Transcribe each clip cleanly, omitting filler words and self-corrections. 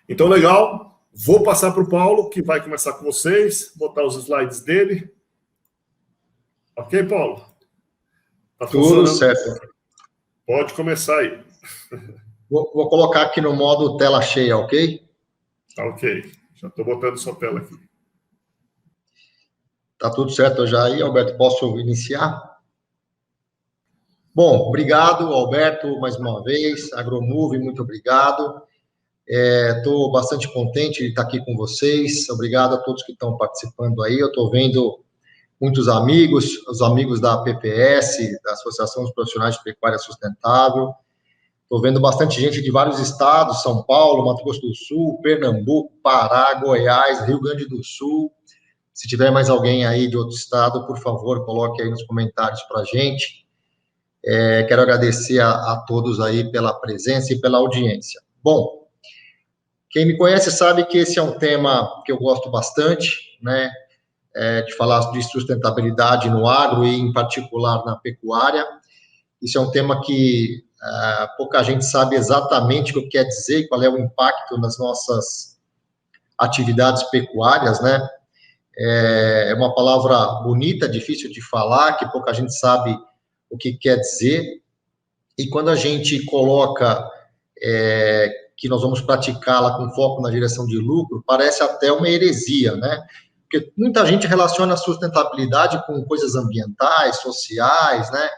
Então, legal. Vou passar para o Paulo, que vai começar com vocês, botar os slides dele. Ok, Paulo? Tá Tudo certo. Pode começar aí. Vou colocar aqui no modo tela cheia, ok? Tá ok. Já estou botando sua tela aqui. Tá tudo certo já aí, Alberto? Posso iniciar? Bom, obrigado, Alberto, mais uma vez. Agromove, muito obrigado. Estou bastante contente de estar aqui com vocês. Obrigado a todos que estão participando aí. Eu estou vendo muitos amigos, os amigos da PPS, da Associação dos Profissionais de Pecuária Sustentável. Estou vendo bastante gente de vários estados, São Paulo, Mato Grosso do Sul, Pernambuco, Pará, Goiás, Rio Grande do Sul. Se tiver mais alguém aí de outro estado, por favor, coloque aí nos comentários para a gente. Quero agradecer a todos aí pela presença e pela audiência. Bom, quem me conhece sabe que esse é um tema que eu gosto bastante, né? De falar de sustentabilidade no agro e, em particular, na pecuária. Isso é um tema que pouca gente sabe exatamente o que quer dizer e qual é o impacto nas nossas atividades pecuárias, né? É uma palavra bonita, difícil de falar, que pouca gente sabe o que quer dizer. E quando a gente coloca que nós vamos praticá-la com foco na direção de lucro, parece até uma heresia, né? Porque muita gente relaciona a sustentabilidade com coisas ambientais, sociais, né?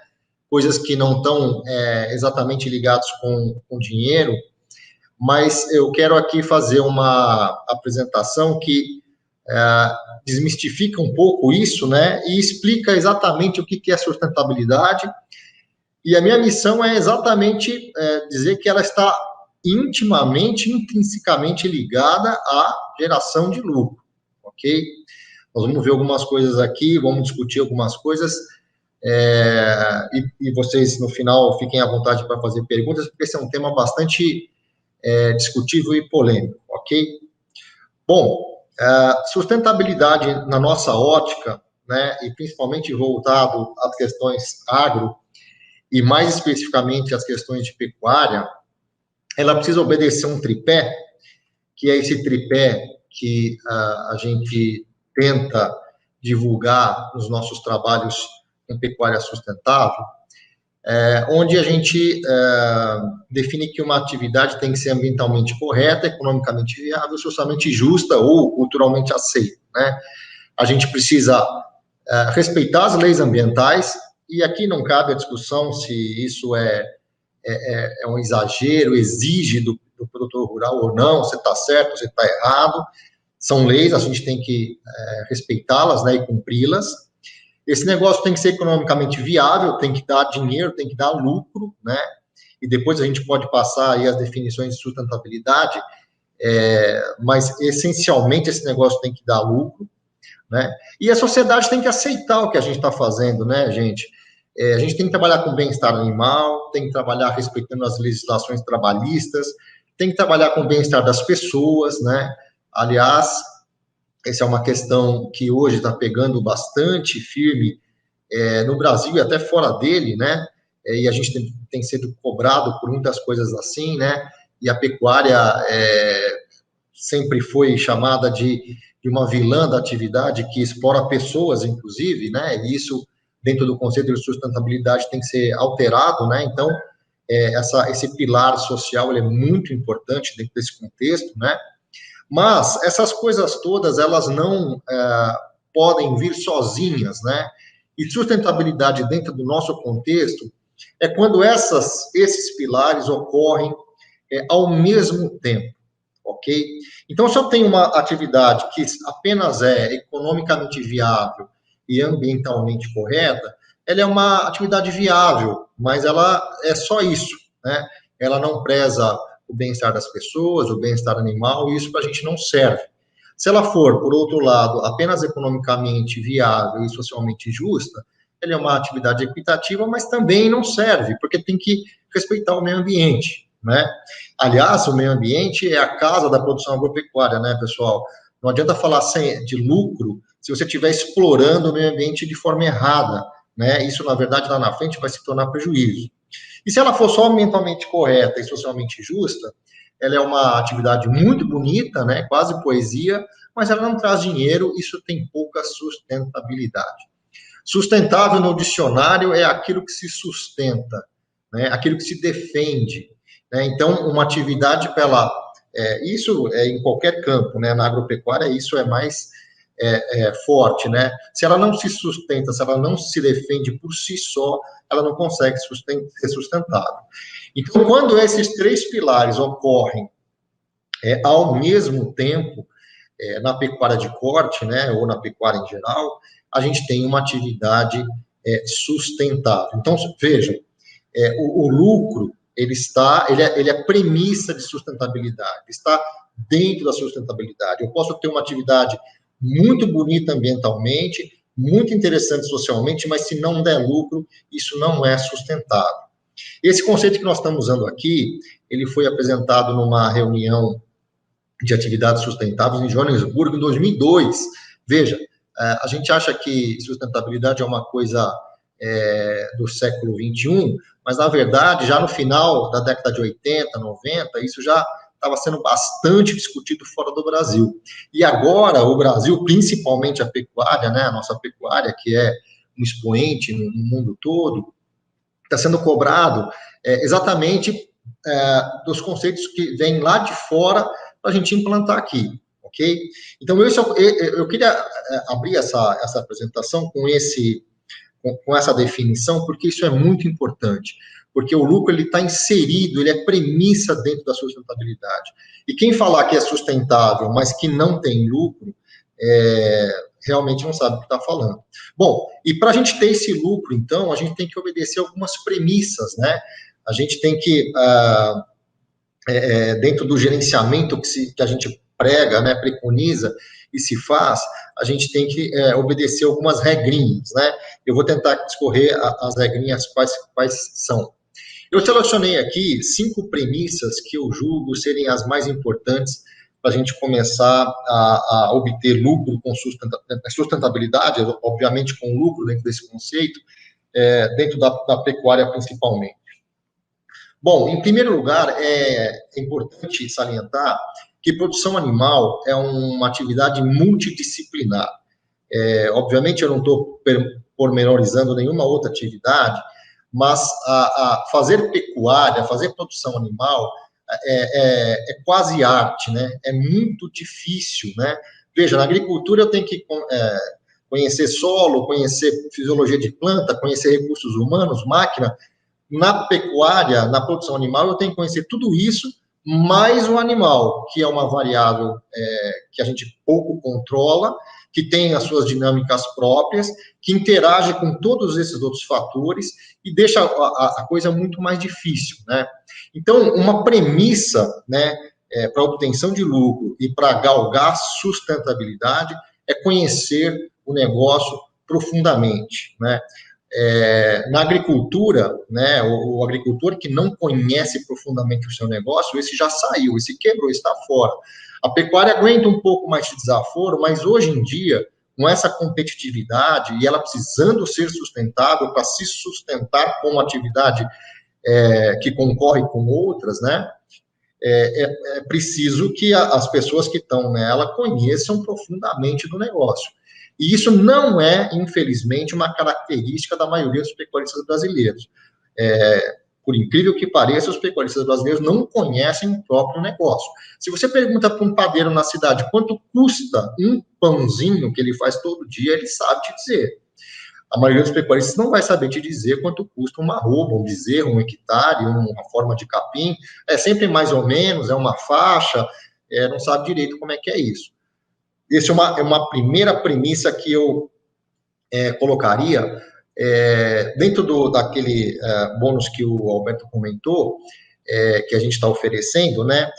Coisas que não estão exatamente ligadas com dinheiro, mas eu quero aqui fazer uma apresentação que desmistifica um pouco isso, né, e explica exatamente o que é sustentabilidade, e a minha missão é exatamente dizer que ela está intimamente, intrinsecamente ligada à geração de lucro, ok? Nós vamos ver algumas coisas aqui, vamos discutir algumas coisas, e vocês, no final, fiquem à vontade para fazer perguntas, porque esse é um tema bastante discutível e polêmico, ok? Bom, sustentabilidade na nossa ótica, né, e principalmente voltado às questões agro, e mais especificamente às questões de pecuária, ela precisa obedecer um tripé, que é esse tripé que a gente tenta divulgar nos nossos trabalhos em pecuária sustentável, onde a gente define que uma atividade tem que ser ambientalmente correta, economicamente viável, socialmente justa ou culturalmente aceita, né? A gente precisa respeitar as leis ambientais, e aqui não cabe a discussão se isso é um exagero, exige do produtor rural ou não, se está certo, se está errado. São leis, a gente tem que respeitá-las, né, e cumpri-las. Esse negócio tem que ser economicamente viável, tem que dar dinheiro, tem que dar lucro, né? E depois a gente pode passar aí as definições de sustentabilidade, mas essencialmente esse negócio tem que dar lucro, né? E a sociedade tem que aceitar o que a gente está fazendo, né, gente? A gente tem que trabalhar com bem-estar animal, tem que trabalhar respeitando as legislações trabalhistas, tem que trabalhar com o bem-estar das pessoas, né? Aliás, essa é uma questão que hoje está pegando bastante firme no Brasil e até fora dele, né? E a gente tem sido cobrado por muitas coisas assim, né? E a pecuária sempre foi chamada de uma vilã da atividade que explora pessoas, inclusive, né? E isso, dentro do conceito de sustentabilidade, tem que ser alterado, né? Então, esse pilar social ele é muito importante dentro desse contexto, né? Mas essas coisas todas, elas não podem vir sozinhas, né? E sustentabilidade dentro do nosso contexto é quando esses pilares ocorrem ao mesmo tempo, ok? Então, se eu tenho uma atividade que apenas é economicamente viável e ambientalmente correta, ela é uma atividade viável, mas ela é só isso, né? Ela não preza o bem-estar das pessoas, o bem-estar animal, e isso para a gente não serve. Se ela for, por outro lado, apenas economicamente viável e socialmente justa, ela é uma atividade equitativa, mas também não serve, porque tem que respeitar o meio ambiente, né? Aliás, o meio ambiente é a casa da produção agropecuária, né, pessoal? Não adianta falar de lucro se você estiver explorando o meio ambiente de forma errada, né? Isso, na verdade, lá na frente vai se tornar prejuízo. E se ela for só ambientalmente correta e socialmente justa, ela é uma atividade muito bonita, né, quase poesia, mas ela não traz dinheiro, isso tem pouca sustentabilidade. Sustentável no dicionário é aquilo que se sustenta, né, aquilo que se defende, né, então uma atividade pela... isso é em qualquer campo, né, na agropecuária isso é mais forte, né, se ela não se sustenta, se ela não se defende por si só, ela não consegue ser sustentável. Então, quando esses 3 pilares ocorrem ao mesmo tempo, na pecuária de corte, né, ou na pecuária em geral, a gente tem uma atividade sustentável. Então, vejam, o lucro, ele é premissa de sustentabilidade, está dentro da sustentabilidade. Eu posso ter uma atividade muito bonita ambientalmente, muito interessante socialmente, mas se não der lucro, isso não é sustentável. Esse conceito que nós estamos usando aqui, ele foi apresentado numa reunião de atividades sustentáveis em Joanesburgo, em 2002. Veja, a gente acha que sustentabilidade é uma coisa do século XXI, mas, na verdade, já no final da década de 80, 90, isso já estava sendo bastante discutido fora do Brasil. E agora, o Brasil, principalmente a pecuária, né, a nossa pecuária, que é um expoente no mundo todo, está sendo cobrado exatamente dos conceitos que vêm lá de fora para a gente implantar aqui, ok? Então, eu queria abrir essa apresentação com essa definição, porque isso é muito importante, porque o lucro está inserido, ele é premissa dentro da sustentabilidade. E quem falar que é sustentável, mas que não tem lucro, realmente não sabe o que está falando. Bom, e para a gente ter esse lucro, então, a gente tem que obedecer algumas premissas, né? A gente tem que, dentro do gerenciamento que a gente prega, né, preconiza e se faz, a gente tem que obedecer algumas regrinhas, né? Eu vou tentar discorrer as regrinhas quais são. Eu selecionei aqui 5 premissas que eu julgo serem as mais importantes para a gente começar a obter lucro com sustentabilidade, obviamente com lucro dentro desse conceito, dentro da pecuária principalmente. Bom, em primeiro lugar, é importante salientar que produção animal é uma atividade multidisciplinar. Obviamente, eu não estou pormenorizando nenhuma outra atividade, mas fazer pecuária, fazer produção animal é quase arte, né? É muito difícil, né? Veja, na agricultura eu tenho que conhecer solo, conhecer fisiologia de planta, conhecer recursos humanos, máquina. Na pecuária, na produção animal, eu tenho que conhecer tudo isso, mais o animal, que é uma variável que a gente pouco controla, que tem as suas dinâmicas próprias, que interage com todos esses outros fatores e deixa a coisa muito mais difícil, né? Então, uma premissa, né, para a obtenção de lucro e para galgar sustentabilidade é conhecer o negócio profundamente, né? Na agricultura, né, o agricultor que não conhece profundamente o seu negócio, esse já saiu, esse quebrou, está fora. A pecuária aguenta um pouco mais de desaforo, mas hoje em dia, com essa competitividade e ela precisando ser sustentável para se sustentar como atividade que concorre com outras, né, é preciso que as pessoas que estão nela conheçam profundamente do negócio. E isso não é, infelizmente, uma característica da maioria dos pecuaristas brasileiros. Por incrível que pareça, os pecuaristas brasileiros não conhecem o próprio negócio. Se você pergunta para um padeiro na cidade quanto custa um pãozinho que ele faz todo dia, ele sabe te dizer. A maioria dos pecuaristas não vai saber te dizer quanto custa uma arroba, um bezerro, um hectare, uma forma de capim. É sempre mais ou menos, é uma faixa, não sabe direito como é que é isso. Essa é uma primeira premissa que eu colocaria dentro daquele bônus que o Alberto comentou, que a gente está oferecendo, né?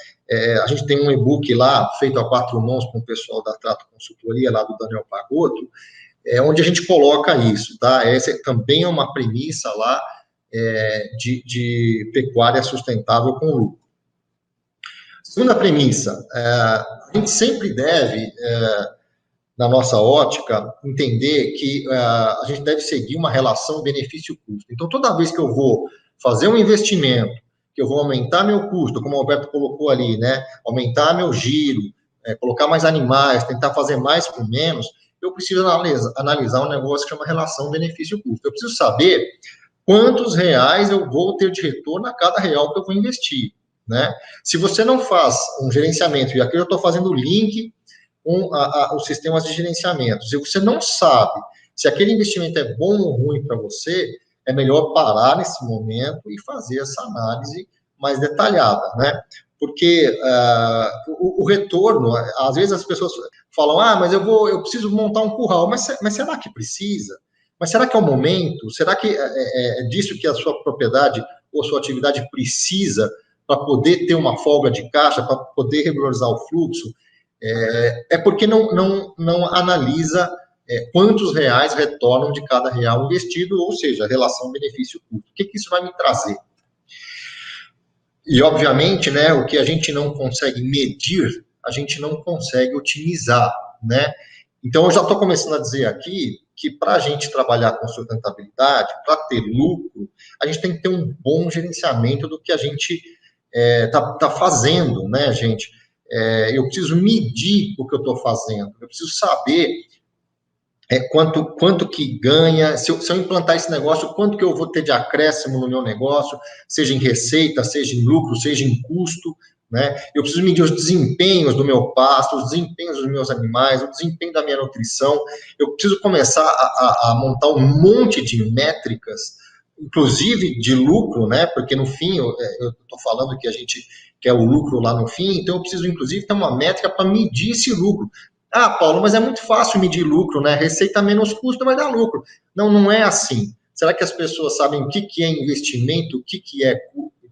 A gente tem um e-book lá, feito a 4 mãos com o pessoal da Trato Consultoria, lá do Daniel Pagotto, onde a gente coloca isso, tá? Essa também é uma premissa lá de pecuária sustentável com lucro. Segunda premissa, a gente sempre deve, na nossa ótica, entender que a gente deve seguir uma relação benefício-custo. Então, toda vez que eu vou fazer um investimento que eu vou aumentar meu custo, como o Alberto colocou ali, né? Aumentar meu giro, colocar mais animais, tentar fazer mais com menos, eu preciso analisar um negócio que chama relação benefício-custo. Eu preciso saber quantos reais eu vou ter de retorno a cada real que eu vou investir, né? Se você não faz um gerenciamento, e aqui eu estou fazendo o link com os sistemas de gerenciamento, se você não sabe se aquele investimento é bom ou ruim para você, é melhor parar nesse momento e fazer essa análise mais detalhada, né? Porque o retorno, às vezes as pessoas falam, mas eu preciso montar um curral, mas será que precisa? Mas será que é o momento? Será que é disso que a sua propriedade ou sua atividade precisa para poder ter uma folga de caixa, para poder regularizar o fluxo? É porque não analisa quantos reais retornam de cada real investido, ou seja, a relação benefício-custo. O que isso vai me trazer? E, obviamente, né, o que a gente não consegue medir, a gente não consegue otimizar, né? Então, eu já estou começando a dizer aqui que para a gente trabalhar com sustentabilidade, para ter lucro, a gente tem que ter um bom gerenciamento do que a gente tá fazendo, né, gente? Eu preciso medir o que eu estou fazendo, eu preciso saber quanto que ganha, se eu implantar esse negócio, quanto que eu vou ter de acréscimo no meu negócio, seja em receita, seja em lucro, seja em custo, né? Eu preciso medir os desempenhos do meu pasto, os desempenhos dos meus animais, o desempenho da minha nutrição. Eu preciso começar a montar um monte de métricas, inclusive de lucro, né? Porque no fim, eu estou falando que a gente quer o lucro lá no fim, então eu preciso, inclusive, ter uma métrica para medir esse lucro. Paulo, mas é muito fácil medir lucro, né? Receita menos custo vai dar lucro. Não é assim. Será que as pessoas sabem o que é investimento, o que é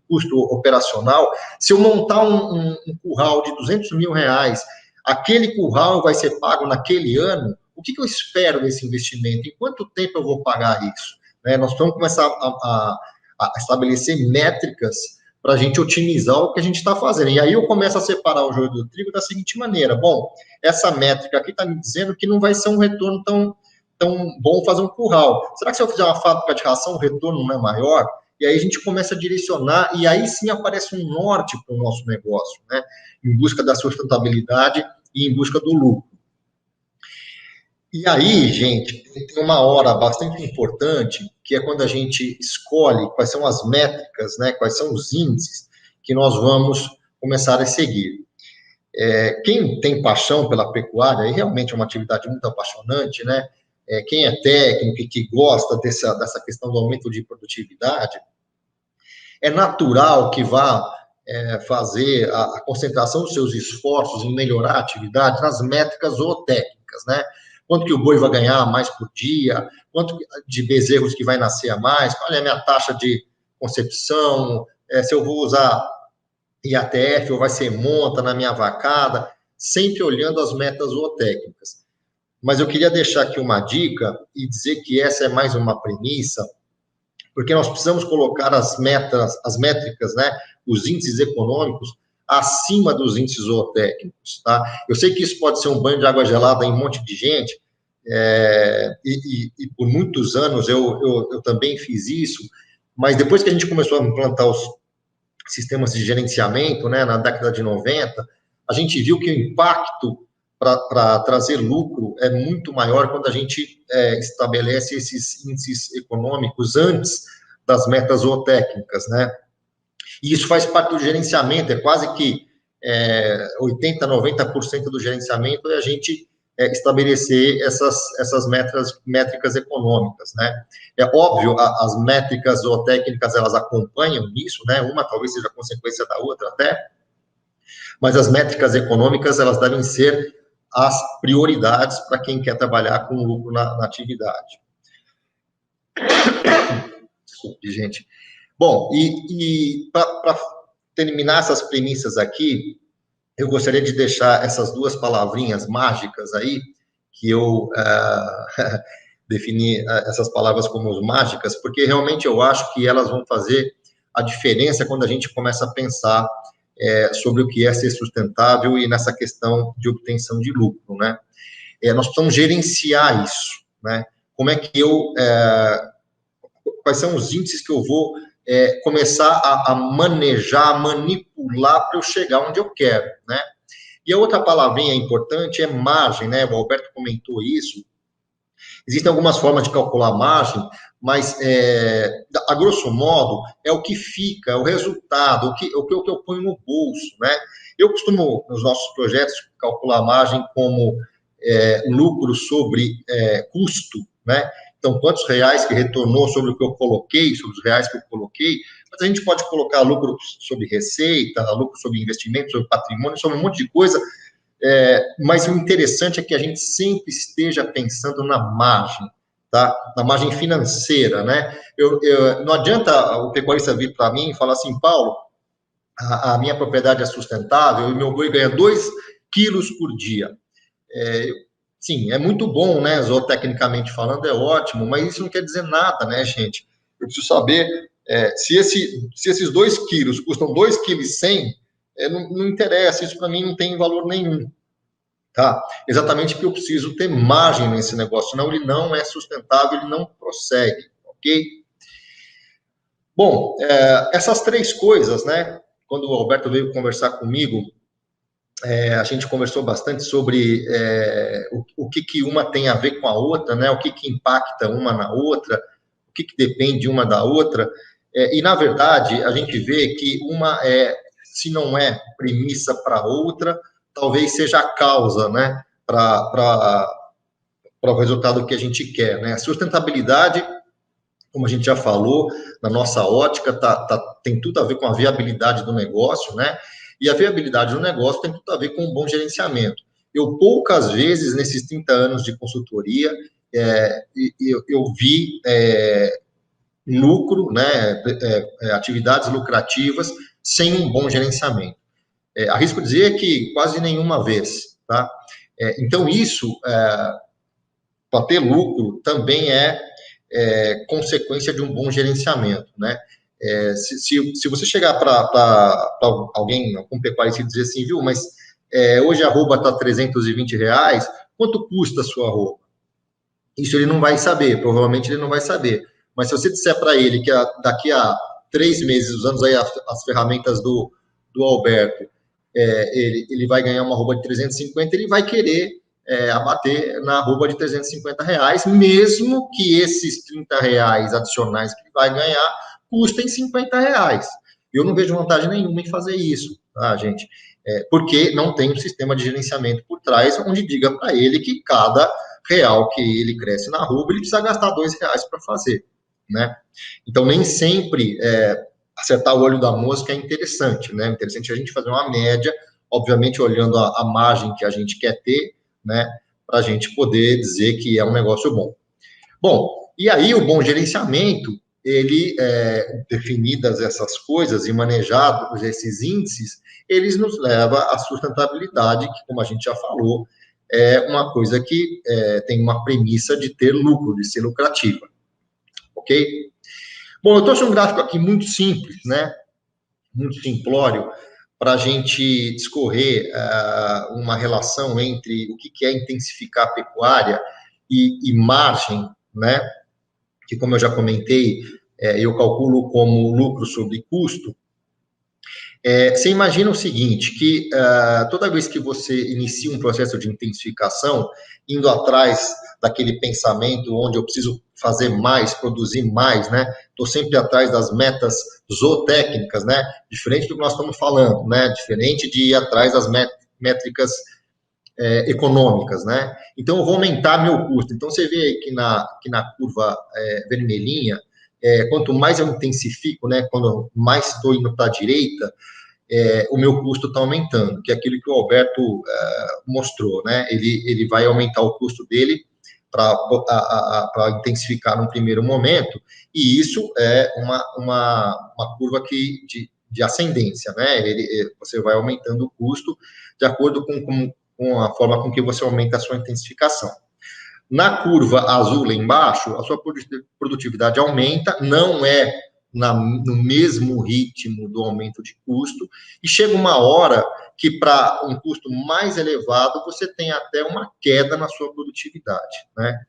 custo operacional? Se eu montar um curral de 200 mil reais, aquele curral vai ser pago naquele ano, o que eu espero desse investimento? Em quanto tempo eu vou pagar isso? Nós vamos começar a estabelecer métricas para a gente otimizar o que a gente está fazendo. E aí eu começo a separar o joio do trigo da seguinte maneira: bom, essa métrica aqui está me dizendo que não vai ser um retorno tão bom fazer um curral. Será que se eu fizer uma fábrica de ração, o retorno não é maior? E aí a gente começa a direcionar, e aí sim aparece um norte para o nosso negócio, né? Em busca da sustentabilidade e em busca do lucro. E aí, gente, tem uma hora bastante importante, que é quando a gente escolhe quais são as métricas, né, quais são os índices que nós vamos começar a seguir. Quem tem paixão pela pecuária, e realmente é uma atividade muito apaixonante, né? Quem é técnico e que gosta dessa questão do aumento de produtividade, é natural que vá fazer a concentração dos seus esforços em melhorar a atividade nas métricas zootécnicas, né? Quanto que o boi vai ganhar mais por dia, quanto de bezerros que vai nascer a mais, qual é a minha taxa de concepção, se eu vou usar IATF ou vai ser monta na minha vacada, sempre olhando as metas zootécnicas. Mas eu queria deixar aqui uma dica e dizer que essa é mais uma premissa, porque nós precisamos colocar as métricas, né, os índices econômicos, acima dos índices zootécnicos, tá? Eu sei que isso pode ser um banho de água gelada em um monte de gente, e por muitos anos eu também fiz isso, mas depois que a gente começou a implantar os sistemas de gerenciamento, né, na década de 90, a gente viu que o impacto para trazer lucro é muito maior quando a gente estabelece esses índices econômicos antes das metas zootécnicas, né? E isso faz parte do gerenciamento, é quase que 80%, 90% do gerenciamento é a gente estabelecer essas métricas econômicas, né? É óbvio, as métricas zootécnicas, elas acompanham isso, né? Uma talvez seja consequência da outra até, mas as métricas econômicas, elas devem ser as prioridades para quem quer trabalhar com lucro na atividade. Desculpe, gente. Bom, e para terminar essas premissas aqui, eu gostaria de deixar essas duas palavrinhas mágicas aí, que eu defini essas palavras como mágicas, porque realmente eu acho que elas vão fazer a diferença quando a gente começa a pensar sobre o que é ser sustentável e nessa questão de obtenção de lucro, né? Nós precisamos gerenciar isso, né? Como é que quais são os índices que eu vou começar a manejar, a manipular para eu chegar onde eu quero, né? E a outra palavrinha importante é margem, né? O Alberto comentou isso. Existem algumas formas de calcular a margem, mas, a grosso modo, é o que fica, é o resultado, o que eu ponho no bolso, né? Eu costumo, nos nossos projetos, calcular a margem como lucro sobre custo, né? Então, quantos reais que retornou sobre o que eu coloquei, sobre os reais que eu coloquei, mas a gente pode colocar lucro sobre receita, lucro sobre investimento, sobre patrimônio, sobre um monte de coisa, mas o interessante é que a gente sempre esteja pensando na margem, tá? Na margem financeira, né? Não adianta o pecuarista vir para mim e falar assim, Paulo, a minha propriedade é sustentável e meu boi ganha 2 quilos por dia. Sim, é muito bom, né? Zootecnicamente falando, é ótimo, mas isso não quer dizer nada, né, gente? Eu preciso saber se esses 2 quilos custam 2,1 kg, não interessa, isso para mim não tem valor nenhum, tá? Exatamente porque eu preciso ter margem nesse negócio, senão ele não é sustentável, ele não prossegue, ok? Bom, essas 3 coisas, né? Quando o Alberto veio conversar comigo, a gente conversou bastante sobre o que uma tem a ver com a outra, né? O que impacta uma na outra, o que depende uma da outra. E, na verdade, a gente vê que uma se não é premissa para outra, talvez seja a causa, né? Para o resultado que a gente quer, né? A sustentabilidade, como a gente já falou, na nossa ótica, tem tudo a ver com a viabilidade do negócio, né? E a viabilidade do negócio tem tudo a ver com um bom gerenciamento. Eu, poucas vezes, nesses 30 anos de consultoria, eu vi lucro, né, atividades lucrativas, sem um bom gerenciamento. Arrisco dizer que quase nenhuma vez, tá? Então, isso, para ter lucro, também consequência de um bom gerenciamento, né? Se você chegar para alguém, algum pecuarista, e dizer assim, viu, mas hoje a arroba está R$320, quanto custa a sua arroba? Isso ele não vai saber, provavelmente ele não vai saber. Mas se você disser para ele que daqui a 3 meses, usando aí as ferramentas do Alberto, ele vai ganhar uma arroba de 350, ele vai querer abater na arroba de R$350, mesmo que esses R$30 adicionais que ele vai ganhar custem R$50. Eu não vejo vantagem nenhuma em fazer isso, tá, gente? Porque não tem um sistema de gerenciamento por trás, onde diga para ele que cada real que ele cresce na arroba, ele precisa gastar R$2 para fazer, né? Então, nem sempre acertar o olho da mosca é interessante, né? Interessante a gente fazer uma média, obviamente olhando a margem que a gente quer ter, né? Para a gente poder dizer que é um negócio bom. Bom, e aí o bom gerenciamento, ele, definidas essas coisas e manejados esses índices, eles nos levam à sustentabilidade, que, como a gente já falou, é uma coisa que tem uma premissa de ter lucro, de ser lucrativa, ok? Bom, eu trouxe um gráfico aqui muito simples, né? Muito simplório, para a gente discorrer uma relação entre o que é intensificar a pecuária e margem, né? Que, como eu já comentei, eu calculo como lucro sobre custo. Você imagina o seguinte, que toda vez que você inicia um processo de intensificação, indo atrás daquele pensamento onde eu preciso fazer mais, produzir mais, né? Estou sempre atrás das metas zootécnicas, né? Diferente do que nós estamos falando, né? Diferente de ir atrás das métricas econômicas, né? Então, eu vou aumentar meu custo. Então, você vê aí que na curva vermelhinha, quanto mais eu intensifico, né? Quando mais estou indo para a direita, o meu custo está aumentando, que é aquilo que o Alberto mostrou, né? Ele vai aumentar o custo dele para intensificar num primeiro momento, e isso é uma curva de ascendência, né? Você vai aumentando o custo de acordo com a forma com que você aumenta a sua intensificação. Na curva azul lá embaixo, a sua produtividade aumenta, não é no mesmo ritmo do aumento de custo, e chega uma hora que, para um custo mais elevado, você tem até uma queda na sua produtividade, né?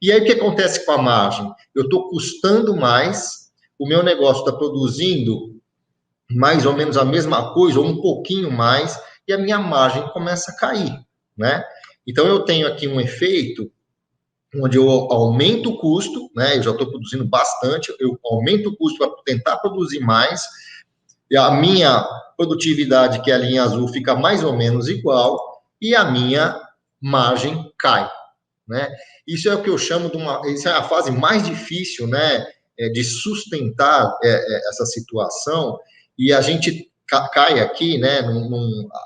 E aí, o que acontece com a margem? Eu estou custando mais, o meu negócio está produzindo mais ou menos a mesma coisa, ou um pouquinho mais, e a minha margem começa a cair, né? Então, eu tenho aqui um efeito onde eu aumento o custo, né? Eu já estou produzindo bastante, eu aumento o custo para tentar produzir mais, e a minha produtividade, que é a linha azul, fica mais ou menos igual, e a minha margem cai, né? Isso é o que eu chamo isso é a fase mais difícil, né? De sustentar essa situação, e a gente cai aqui, né?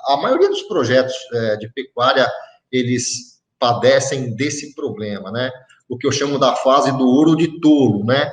A maioria dos projetos de pecuária, eles padecem desse problema, né? O que eu chamo da fase do ouro de tolo, né?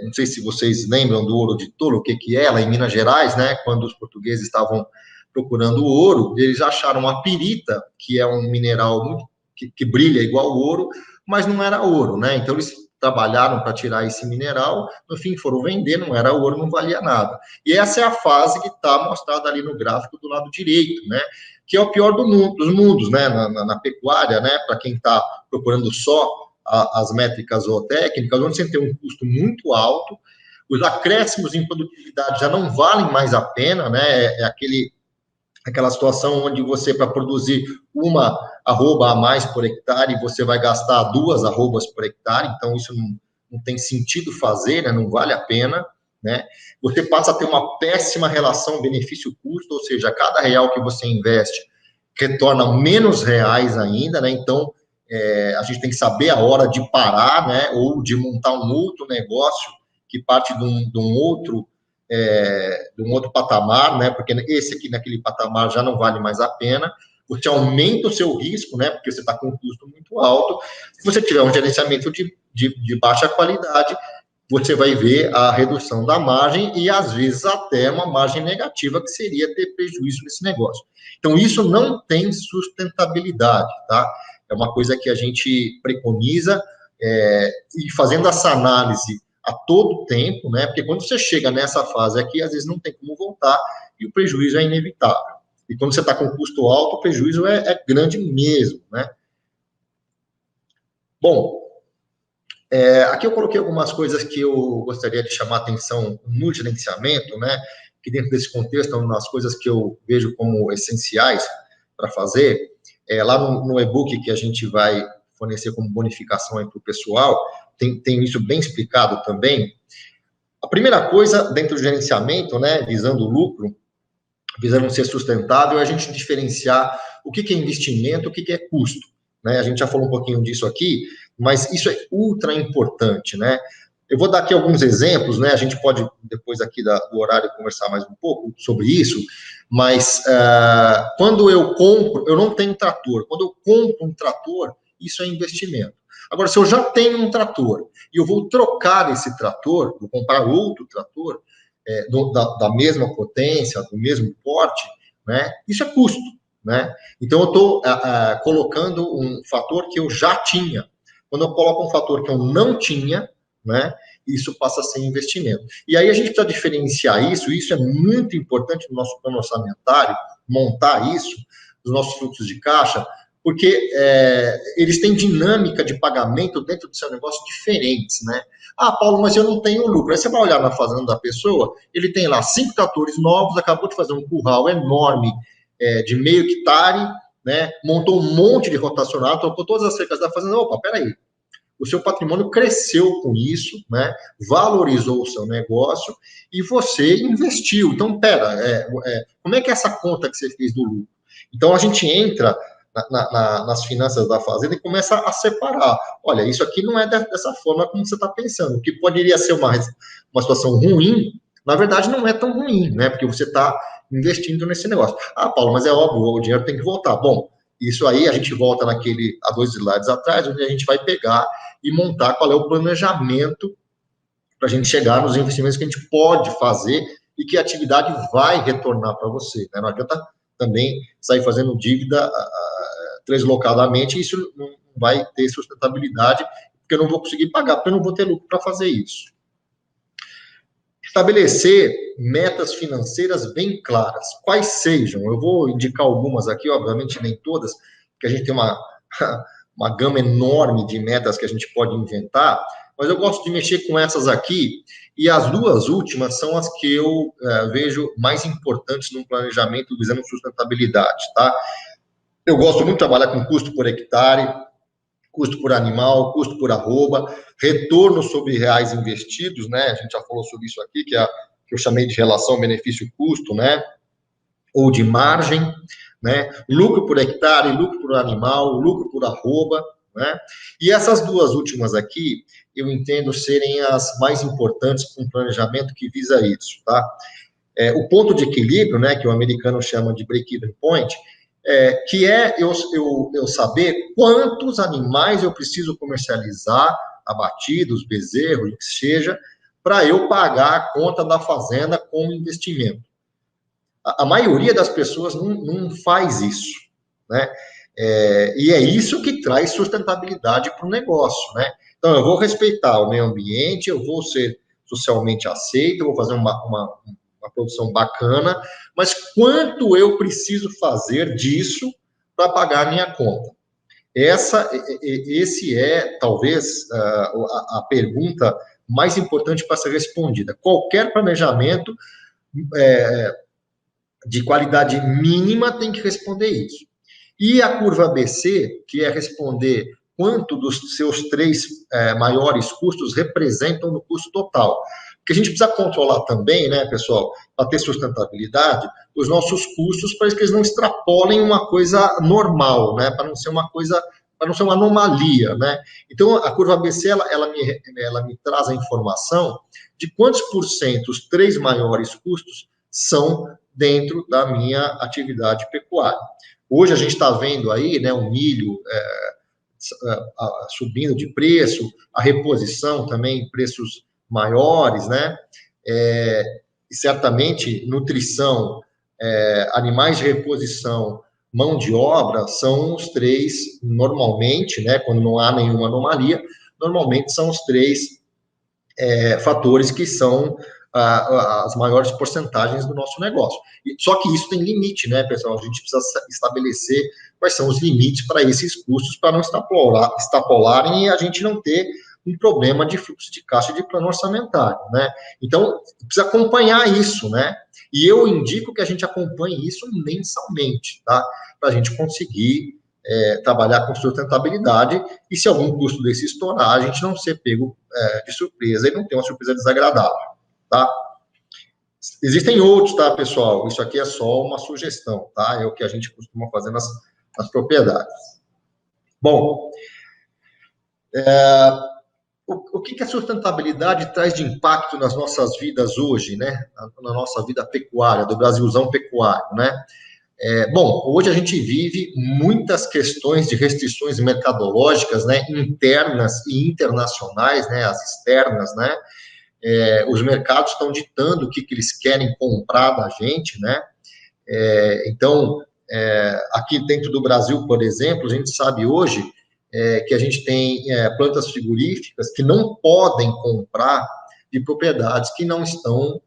Não sei se vocês lembram do ouro de tolo, o que é, lá em Minas Gerais, né? Quando os portugueses estavam procurando ouro, eles acharam a pirita, que é um mineral que brilha igual ouro, mas não era ouro, né? Então, eles trabalharam para tirar esse mineral, no fim foram vender, não era ouro, não valia nada. E essa é a fase que está mostrada ali no gráfico do lado direito, né? Que é o pior dos mundos, né? Na pecuária, né? Para quem está procurando só as métricas zootécnicas, onde você tem um custo muito alto, os acréscimos em produtividade já não valem mais a pena, né? Aquela situação onde você, para produzir uma arroba a mais por hectare, você vai gastar 2 arrobas por hectare, então isso não tem sentido fazer, né? Não vale a pena, né? Você passa a ter uma péssima relação benefício-custo, ou seja, cada real que você investe retorna menos reais ainda, né? Então, a gente tem que saber a hora de parar, né? Ou de montar um outro negócio que parte de um outro patamar, né? Porque esse aqui naquele patamar já não vale mais a pena. Você aumenta o seu risco, né? Porque você está com um custo muito alto. Se você tiver um gerenciamento de baixa qualidade, você vai ver a redução da margem e, às vezes, até uma margem negativa, que seria ter prejuízo nesse negócio. Então, isso não tem sustentabilidade, tá? É uma coisa que a gente preconiza, e fazendo essa análise a todo tempo, né? Porque quando você chega nessa fase aqui, às vezes não tem como voltar e o prejuízo é inevitável. E quando você está com custo alto, o prejuízo é grande mesmo, né? Bom, aqui eu coloquei algumas coisas que eu gostaria de chamar a atenção no gerenciamento, né? Que dentro desse contexto, são umas coisas que eu vejo como essenciais para fazer. Lá no e-book que a gente vai fornecer como bonificação para o pessoal, tem isso bem explicado também. A primeira coisa, dentro do gerenciamento, né, visando o lucro, visando ser sustentável, é a gente diferenciar o que é investimento, o que é custo, né? A gente já falou um pouquinho disso aqui, mas isso é ultra importante, né? Eu vou dar aqui alguns exemplos, né? A gente pode, depois aqui do horário, conversar mais um pouco sobre isso, mas quando eu compro, eu não tenho trator. Quando eu compro um trator, isso é investimento. Agora, se eu já tenho um trator e eu vou trocar esse trator, vou comprar outro trator, da mesma potência, do mesmo porte, né? Isso é custo, né? Então, eu estou colocando um fator que eu já tinha. Quando eu coloco um fator que eu não tinha, né? Isso passa a ser investimento. E aí a gente precisa diferenciar isso é muito importante no nosso plano orçamentário, montar isso, nos nossos fluxos de caixa, porque eles têm dinâmica de pagamento dentro do seu negócio diferentes, né? Ah, Paulo, mas eu não tenho lucro. Aí você vai olhar na fazenda da pessoa, ele tem lá 5 tratores novos, acabou de fazer um curral enorme de meio hectare, né? Montou um monte de rotacionado, trocou todas as cercas da fazenda. Opa, peraí. O seu patrimônio cresceu com isso, né? Valorizou o seu negócio e você investiu. Então, como é que é essa conta que você fez do lucro? Então, a gente entra nas finanças da fazenda e começa a separar. Olha, isso aqui não é dessa forma como você está pensando. O que poderia ser uma situação ruim, na verdade, não é tão ruim, né? Porque você está investindo nesse negócio. Ah, Paulo, mas é óbvio, o dinheiro tem que voltar. Bom, isso aí a gente volta há 2 slides atrás, onde a gente vai pegar e montar qual é o planejamento para a gente chegar nos investimentos que a gente pode fazer e que a atividade vai retornar para você, né? Não adianta também sair fazendo dívida deslocadamente, isso não vai ter sustentabilidade, porque eu não vou conseguir pagar, porque eu não vou ter lucro para fazer isso. Estabelecer metas financeiras bem claras, quais sejam. Eu vou indicar algumas aqui, obviamente nem todas, porque a gente tem uma gama enorme de metas que a gente pode inventar, Mas eu gosto de mexer com essas aqui, e as duas últimas são as que eu vejo mais importantes no planejamento visando sustentabilidade, tá? Eu gosto muito de trabalhar com custo por hectare, custo por animal, custo por arroba, retorno sobre reais investidos, né? A gente já falou sobre isso aqui, que eu chamei de relação benefício-custo, né? Ou de margem, né? Lucro por hectare, lucro por animal, lucro por arroba, né? E essas duas últimas aqui, eu entendo serem as mais importantes para um planejamento que visa isso, tá? O ponto de equilíbrio, né, que o americano chama de break-even point, que é eu saber quantos animais eu preciso comercializar, abatidos, bezerros, o que seja, para eu pagar a conta da fazenda como investimento. A maioria das pessoas não faz isso, né? E é isso que traz sustentabilidade para o negócio, né? Então, eu vou respeitar o meio ambiente, eu vou ser socialmente aceito, eu vou fazer uma produção bacana, mas quanto eu preciso fazer disso para pagar a minha conta? Esse é, talvez, a pergunta mais importante para ser respondida. Qualquer planejamento de qualidade mínima tem que responder isso. E a curva ABC, que é responder quanto dos seus 3 maiores custos representam no custo total. Porque a gente precisa controlar também, né, pessoal, para ter sustentabilidade, os nossos custos, para que eles não extrapolem uma coisa normal, né, para não ser uma coisa, para não ser uma anomalia, né. Então, a curva ABC, ela me traz a informação de quantos % os 3 maiores custos são dentro da minha atividade pecuária. Hoje a gente está vendo aí, né, o milho subindo de preço, a reposição também em preços maiores, né? E certamente nutrição, animais de reposição, mão de obra são os 3 normalmente, né? Quando não há nenhuma anomalia, normalmente são os 3 fatores que são as maiores porcentagens do nosso negócio. Só que isso tem limite, né, pessoal? A gente precisa estabelecer quais são os limites para esses custos, para não extrapolarem e a gente não ter um problema de fluxo de caixa de plano orçamentário, né? Então, precisa acompanhar isso, né? E eu indico que a gente acompanhe isso mensalmente, tá? Para a gente conseguir trabalhar com sustentabilidade e se algum custo desse estourar, a gente não ser pego de surpresa e não ter uma surpresa desagradável, tá? Existem outros, tá, pessoal? Isso aqui é só uma sugestão, tá? É o que a gente costuma fazer nas propriedades. Bom, o que a sustentabilidade traz de impacto nas nossas vidas hoje, né? Na nossa vida pecuária, do Brasilzão pecuário, né? Bom, hoje a gente vive muitas questões de restrições mercadológicas, né, internas e internacionais, né, as externas, né, os mercados estão ditando o que eles querem comprar da gente, né, então, aqui dentro do Brasil, por exemplo, a gente sabe hoje que a gente tem plantas frigoríficas que não podem comprar de propriedades que não estão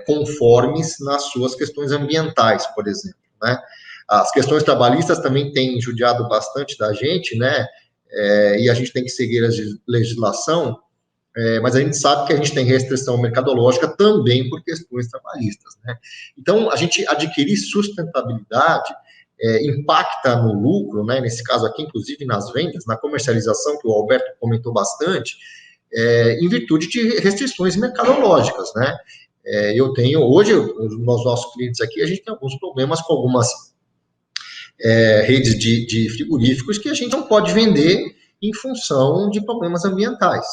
conformes nas suas questões ambientais, por exemplo, né? As questões trabalhistas também têm judiado bastante da gente, né? E a gente tem que seguir a legislação, mas a gente sabe que a gente tem restrição mercadológica também por questões trabalhistas, né? Então, a gente adquirir sustentabilidade impacta no lucro, né? Nesse caso aqui, inclusive nas vendas, na comercialização, que o Alberto comentou bastante, em virtude de restrições mercadológicas, né? Eu tenho, hoje, nos nossos clientes aqui, a gente tem alguns problemas com algumas redes de frigoríficos que a gente não pode vender em função de problemas ambientais,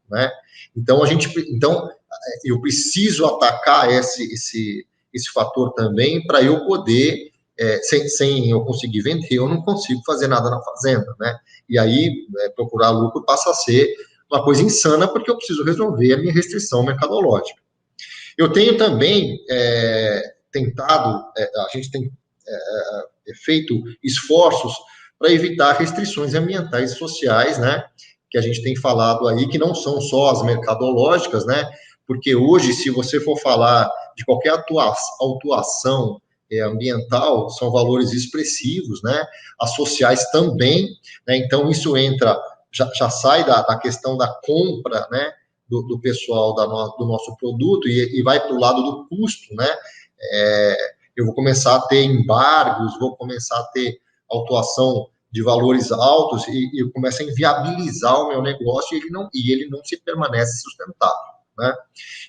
né? Então, eu preciso atacar esse fator também para eu poder, sem eu conseguir vender, eu não consigo fazer nada na fazenda, né? E aí, procurar lucro passa a ser uma coisa insana, porque eu preciso resolver a minha restrição mercadológica. Eu tenho também tentado, a gente tem feito esforços para evitar restrições ambientais e sociais, né, que a gente tem falado aí, que não são só as mercadológicas, né, porque hoje, se você for falar de qualquer autuação ambiental, são valores expressivos, né, as sociais também, né, então isso entra já sai da questão da compra, né, do pessoal do nosso produto e vai para o lado do custo, né? Eu vou começar a ter embargos, vou começar a ter autuação de valores altos e eu começo a inviabilizar o meu negócio e ele não se permanece sustentável, né?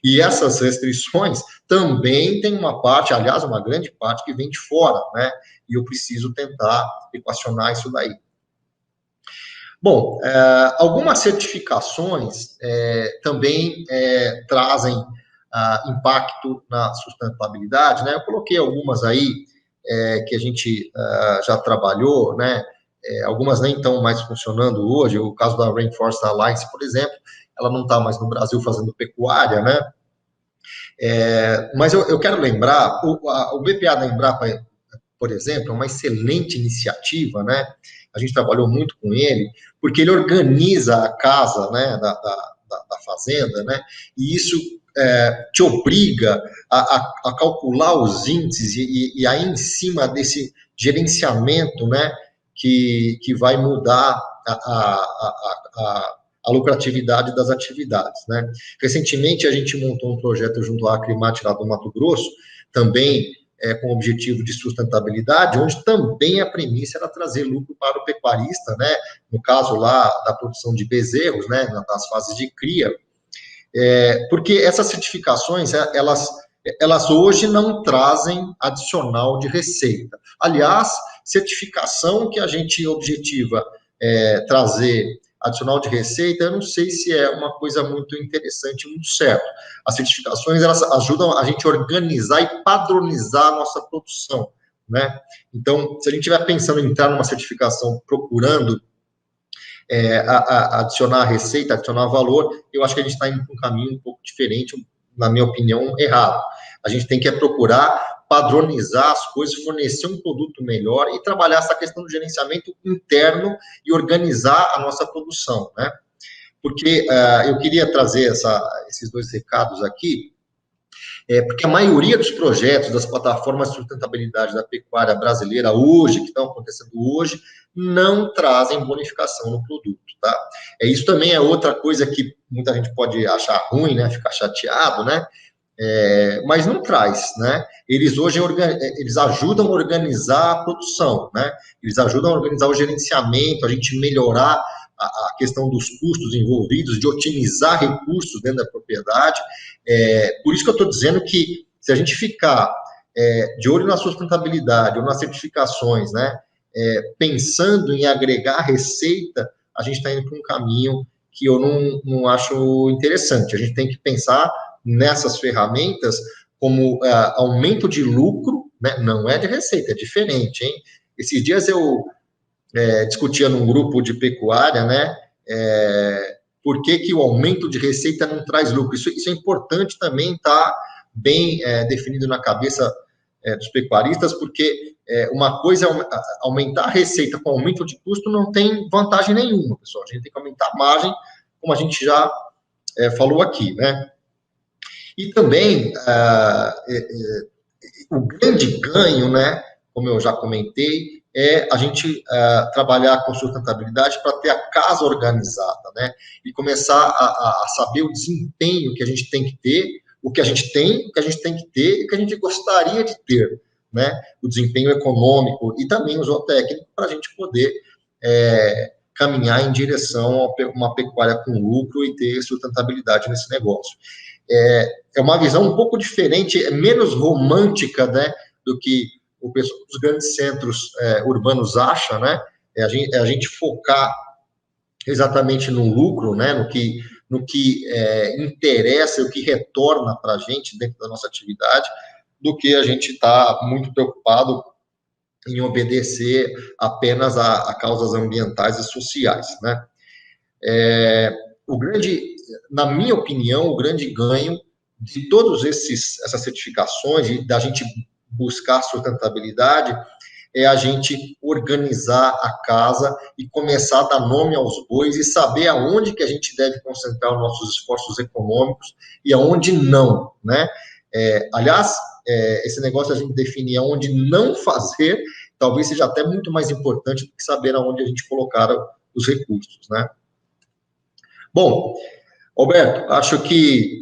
E essas restrições também tem uma parte, aliás, uma grande parte que vem de fora, né? E eu preciso tentar equacionar isso daí. Bom, algumas certificações também trazem impacto na sustentabilidade, né? Eu coloquei algumas aí que a gente já trabalhou, né? Algumas nem estão mais funcionando hoje. O caso da Rainforest Alliance, por exemplo, ela não está mais no Brasil fazendo pecuária, né? Mas eu quero lembrar, o BPA da Embrapa, por exemplo, é uma excelente iniciativa, né? A gente trabalhou muito com ele, porque ele organiza a casa, né, da fazenda, né? E isso te obriga a calcular os índices e aí em cima desse gerenciamento, né, que vai mudar a lucratividade das atividades, né? Recentemente, a gente montou um projeto junto à Acrimate, lá do Mato Grosso, também com o objetivo de sustentabilidade, onde também a premissa era trazer lucro para o pecuarista, né? No caso lá da produção de bezerros, né? Nas fases de cria, porque essas certificações, elas hoje não trazem adicional de receita. Aliás, certificação que a gente objetiva trazer adicional de receita, eu não sei se é uma coisa muito interessante, muito certo. As certificações, elas ajudam a gente a organizar e padronizar a nossa produção, né? Então, se a gente estiver pensando em entrar numa certificação procurando adicionar receita, adicionar valor, eu acho que a gente está indo por um caminho um pouco diferente, na minha opinião, errado. A gente tem que procurar padronizar as coisas, fornecer um produto melhor e trabalhar essa questão do gerenciamento interno e organizar a nossa produção, né? Porque eu queria trazer esses dois recados aqui, porque a maioria dos projetos das plataformas de sustentabilidade da pecuária brasileira hoje, que estão acontecendo hoje, não trazem bonificação no produto, tá? Isso também é outra coisa que muita gente pode achar ruim, né? Ficar chateado, né? Mas não traz, né? Eles hoje eles ajudam a organizar a produção, né? Eles ajudam a organizar o gerenciamento, a gente melhorar a questão dos custos envolvidos, de otimizar recursos dentro da propriedade. Por isso que eu estou dizendo que se a gente ficar de olho na sustentabilidade ou nas certificações, né? Pensando em agregar receita, a gente está indo para um caminho que eu não acho interessante. A gente tem que pensar nessas ferramentas como aumento de lucro, né? Não é de receita, é diferente, hein? Esses dias eu discutia num grupo de pecuária, né? Por que o aumento de receita não traz lucro? Isso é importante também estar bem definido na cabeça dos pecuaristas, porque uma coisa é aumentar a receita com aumento de custo não tem vantagem nenhuma, pessoal. A gente tem que aumentar a margem, como a gente já falou aqui, né? E também o grande ganho, né, como eu já comentei, é a gente trabalhar com sustentabilidade para ter a casa organizada, né, e começar a saber o desempenho que a gente tem que ter, o que a gente tem, o que a gente tem que ter e o que a gente gostaria de ter, né, o desempenho econômico e também o zootécnico para a gente poder caminhar em direção a uma pecuária com lucro e ter sustentabilidade nesse negócio. É uma visão um pouco diferente, menos romântica, né, do que os grandes centros urbanos acham, né? A gente focar exatamente no lucro, né, no que interessa, o que retorna para a gente dentro da nossa atividade, do que a gente está muito preocupado em obedecer apenas a causas ambientais e sociais, né? Na minha opinião, o grande ganho de todas essas certificações e da gente buscar sustentabilidade é a gente organizar a casa e começar a dar nome aos bois e saber aonde que a gente deve concentrar os nossos esforços econômicos e aonde não, né? Aliás, esse negócio de a gente definir aonde não fazer, talvez seja até muito mais importante do que saber aonde a gente colocar os recursos, né? Bom, Alberto, acho que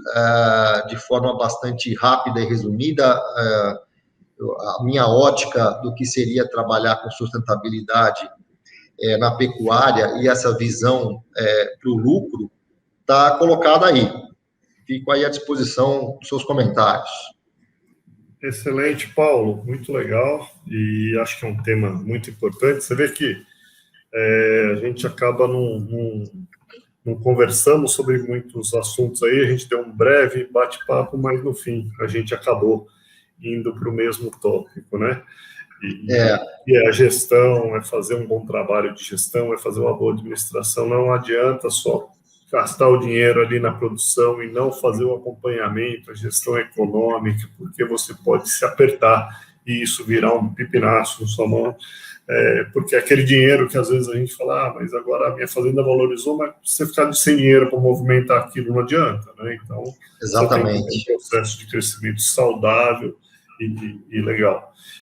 de forma bastante rápida e resumida, a minha ótica do que seria trabalhar com sustentabilidade na pecuária e essa visão para o lucro está colocada aí. Fico aí à disposição dos seus comentários. Excelente, Paulo, muito legal, e acho que é um tema muito importante. Você vê que a gente acaba não conversamos sobre muitos assuntos aí, a gente deu um breve bate-papo, mas no fim a gente acabou indo para o mesmo tópico, né? E a gestão, é fazer um bom trabalho de gestão, é fazer uma boa administração. Não adianta só gastar o dinheiro ali na produção e não fazer o acompanhamento, a gestão econômica, porque você pode se apertar e isso virar um pipinaço na sua mão, porque aquele dinheiro que às vezes a gente fala, mas agora a minha fazenda valorizou, mas você ficar sem dinheiro para movimentar aquilo não adianta, né? Então, exatamente, você tem que ter um processo de crescimento saudável e legal.